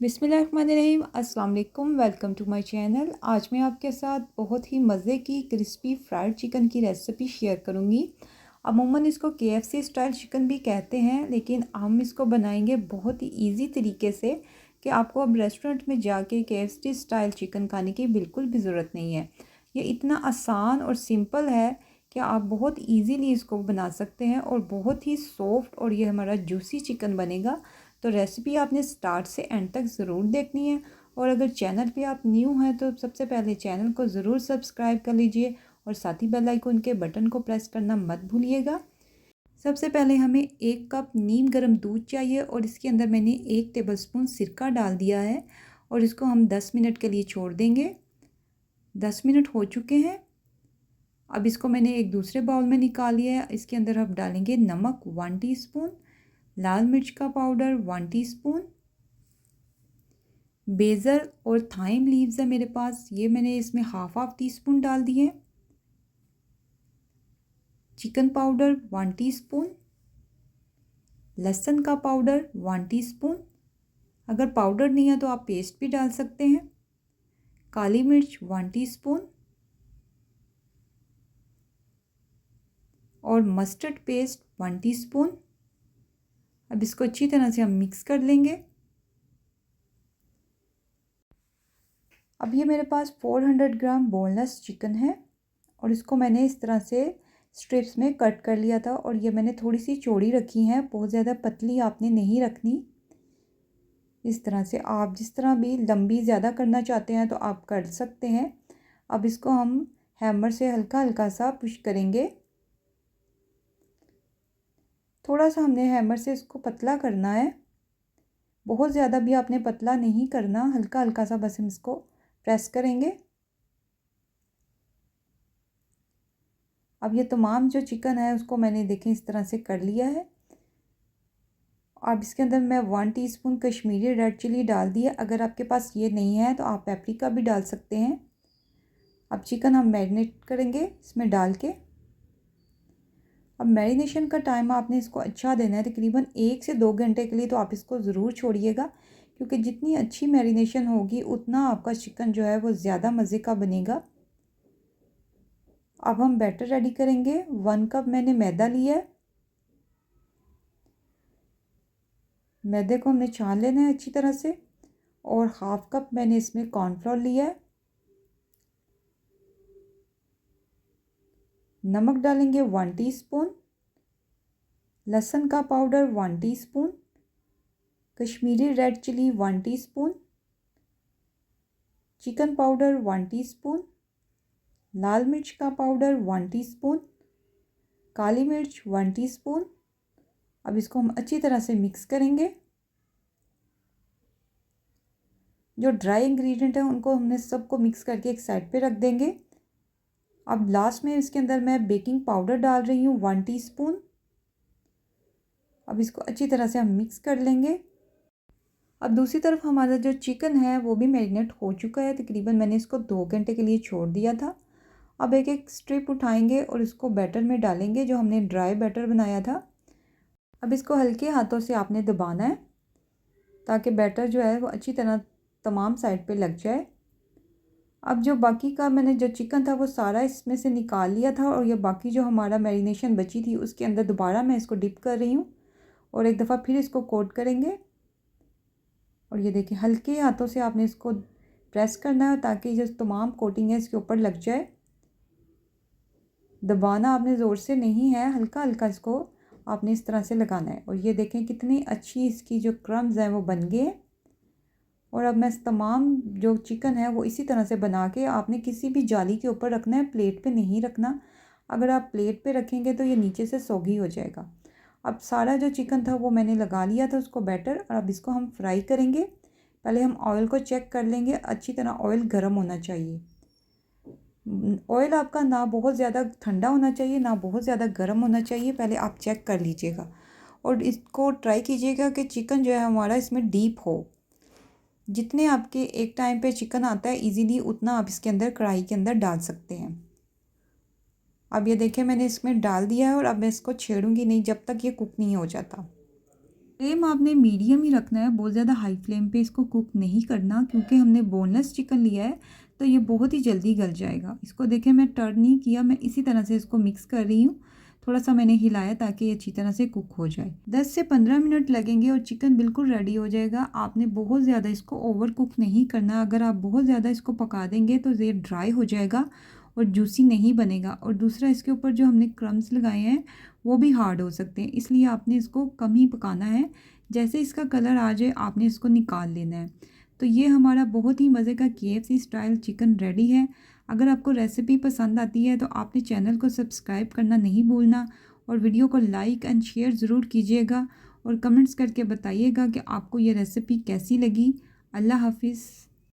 बिस्मिल्लाहिर्रहमानिर्रहीम। अस्सलाम वालेकुम। Welcome to my channel. आज मैं आपके साथ बहुत ही मज़े की क्रिस्पी फ्राइड चिकन की रेसिपी शेयर करूंगी। अमूमन इसको KFC स्टाइल चिकन भी कहते हैं, लेकिन हम इसको बनाएंगे बहुत ही इजी तरीके से कि आपको अब रेस्टोरेंट में जाके KFC स्टाइल चिकन खाने की बिल्कुल भी ज़रूरत नहीं है। ये इतना आसान और सिंपल है कि आप बहुत ईज़िली इसको बना सकते हैं और बहुत ही सॉफ्ट और ये हमारा जूसी चिकन बनेगा। तो रेसिपी आपने स्टार्ट से एंड तक ज़रूर देखनी है। और अगर चैनल पे आप न्यू हैं तो सबसे पहले चैनल को ज़रूर सब्सक्राइब कर लीजिए और साथ ही बेल आइकन के बटन को प्रेस करना मत भूलिएगा। सबसे पहले हमें 1 कप नीम गर्म दूध चाहिए और इसके अंदर मैंने 1 टेबलस्पून सिरका डाल दिया है और इसको हम 10 मिनट के लिए छोड़ देंगे। 10 मिनट हो चुके हैं। अब इसको मैंने एक दूसरे बाउल में निकाल लिया है। इसके अंदर हम डालेंगे नमक 1 टीस्पून, लाल मिर्च का पाउडर 1 टीस्पून, बेज़ल और थाइम लीव्स है मेरे पास, ये मैंने इसमें हाफ टीस्पून डाल दिए। चिकन पाउडर 1 टीस्पून, लहसुन का पाउडर 1 टीस्पून, अगर पाउडर नहीं है तो आप पेस्ट भी डाल सकते हैं। काली मिर्च 1 टीस्पून और मस्टर्ड पेस्ट 1 टीस्पून। अब इसको अच्छी तरह से हम मिक्स कर लेंगे। अब ये मेरे पास 400 ग्राम बोनलेस चिकन है और इसको मैंने इस तरह से स्ट्रिप्स में कट कर लिया था और ये मैंने थोड़ी सी चौड़ी रखी है, बहुत ज़्यादा पतली आपने नहीं रखनी। इस तरह से आप जिस तरह भी लंबी ज़्यादा करना चाहते हैं तो आप कर सकते हैं। अब इसको हम हैमर से हल्का हल्का सा पुश करेंगे। थोड़ा सा हमने हैमर से इसको पतला करना है, बहुत ज़्यादा भी आपने पतला नहीं करना, हल्का हल्का सा बस हम इसको प्रेस करेंगे। अब ये तमाम जो चिकन है उसको मैंने देखें इस तरह से कर लिया है। अब इसके अंदर मैं 1 टीस्पून कश्मीरी रेड चिली डाल दिया। अगर आपके पास ये नहीं है तो आप पेपरिका भी डाल सकते हैं। अब चिकन हम मैरिनेट करेंगे इसमें डाल के। अब मैरिनेशन का टाइम आपने इसको अच्छा देना है, तकरीबन 1 से 2 घंटे के लिए तो आप इसको ज़रूर छोड़िएगा, क्योंकि जितनी अच्छी मैरिनेशन होगी उतना आपका चिकन जो है वो ज़्यादा मज़े का बनेगा। अब हम बैटर रेडी करेंगे। 1 कप मैंने मैदा लिया है। मैदे को हमने छान लेना है अच्छी तरह से और हाफ कप मैंने इसमें कॉर्नफ्लोर लिया है। नमक डालेंगे 1 टीस्पून, लहसुन का powder 1 teaspoon, Kashmiri red chilli 1 teaspoon, chicken powder 1 teaspoon, लाल मिर्च का पाउडर 1 टीस्पून, काली मिर्च 1 टीस्पून। अब इसको हम अच्छी तरह से मिक्स करेंगे। जो ड्राई इंग्रेडिएंट है उनको हमने सबको मिक्स करके एक साइड पे रख देंगे। अब लास्ट में इसके अंदर मैं बेकिंग पाउडर डाल रही हूँ 1 टीस्पून। अब इसको अच्छी तरह से हम मिक्स कर लेंगे। अब दूसरी तरफ हमारा जो चिकन है वो भी मैरिनेट हो चुका है, तकरीबन मैंने इसको 2 घंटे के लिए छोड़ दिया था। अब एक एक स्ट्रिप उठाएंगे और इसको बैटर में डालेंगे जो हमने ड्राई बैटर बनाया था। अब इसको हल्के हाथों से आपने दबाना है ताकि बैटर जो है वो अच्छी तरह तमाम साइड पे लग जाए। अब जो बाकी का मैंने जो चिकन था वो सारा इसमें से निकाल लिया था और ये बाकी जो हमारा मैरिनेशन बची थी उसके अंदर दोबारा मैं इसको डिप कर रही हूँ और एक दफ़ा फिर इसको कोट करेंगे। और ये देखिए हल्के हाथों से आपने इसको प्रेस करना है ताकि जो तमाम कोटिंग है इसके ऊपर लग जाए। दबाना आपने ज़ोर से नहीं है, हल्का हल्का इसको आपने इस तरह से लगाना है। और ये देखें कितनी अच्छी इसकी जो क्रम्स हैं वो बन गए। और अब मैं तमाम जो चिकन है वो इसी तरह से बना के आपने किसी भी जाली के ऊपर रखना है, प्लेट पे नहीं रखना। अगर आप प्लेट पे रखेंगे तो ये नीचे से सौगी हो जाएगा। अब सारा जो चिकन था वो मैंने लगा लिया था उसको बैटर, और अब इसको हम फ्राई करेंगे। पहले हम ऑयल को चेक कर लेंगे, अच्छी तरह ऑयल गर्म होना चाहिए। ऑयल आपका ना बहुत ज़्यादा ठंडा होना चाहिए ना बहुत ज़्यादा गर्म होना चाहिए, पहले आप चेक कर लीजिएगा। और इसको ट्राई कीजिएगा कि चिकन जो है हमारा इसमें डीप हो। जितने आपके एक टाइम पे चिकन आता है इजीली उतना आप इसके अंदर कढ़ाई के अंदर डाल सकते हैं। अब ये देखिए मैंने इसमें डाल दिया है और अब मैं इसको छेड़ूंगी नहीं जब तक ये कुक नहीं हो जाता। फ्लेम आपने मीडियम ही रखना है, बहुत ज़्यादा हाई फ्लेम पे इसको कुक नहीं करना, क्योंकि हमने बोनलेस चिकन लिया है तो ये बहुत ही जल्दी गल जाएगा। इसको देखें मैं टर्न नहीं किया, मैं इसी तरह से इसको मिक्स कर रही हूँ। थोड़ा सा मैंने हिलाया ताकि ये अच्छी तरह से कुक हो जाए। 10 से 15 मिनट लगेंगे और चिकन बिल्कुल रेडी हो जाएगा। आपने बहुत ज़्यादा इसको ओवर कुक नहीं करना। अगर आप बहुत ज़्यादा इसको पका देंगे तो ये ड्राई हो जाएगा और जूसी नहीं बनेगा। और दूसरा, इसके ऊपर जो हमने क्रम्स लगाए हैं वो भी हार्ड हो सकते हैं, इसलिए आपने इसको कम ही पकाना है। जैसे इसका कलर आ जाए आपने इसको निकाल लेना है। तो ये हमारा बहुत ही मज़े का KFC स्टाइल चिकन रेडी है। अगर आपको रेसिपी पसंद आती है तो आपने चैनल को सब्सक्राइब करना नहीं भूलना और वीडियो को लाइक एंड शेयर ज़रूर कीजिएगा और कमेंट्स करके बताइएगा कि आपको ये रेसिपी कैसी लगी। अल्लाह हाफिज़।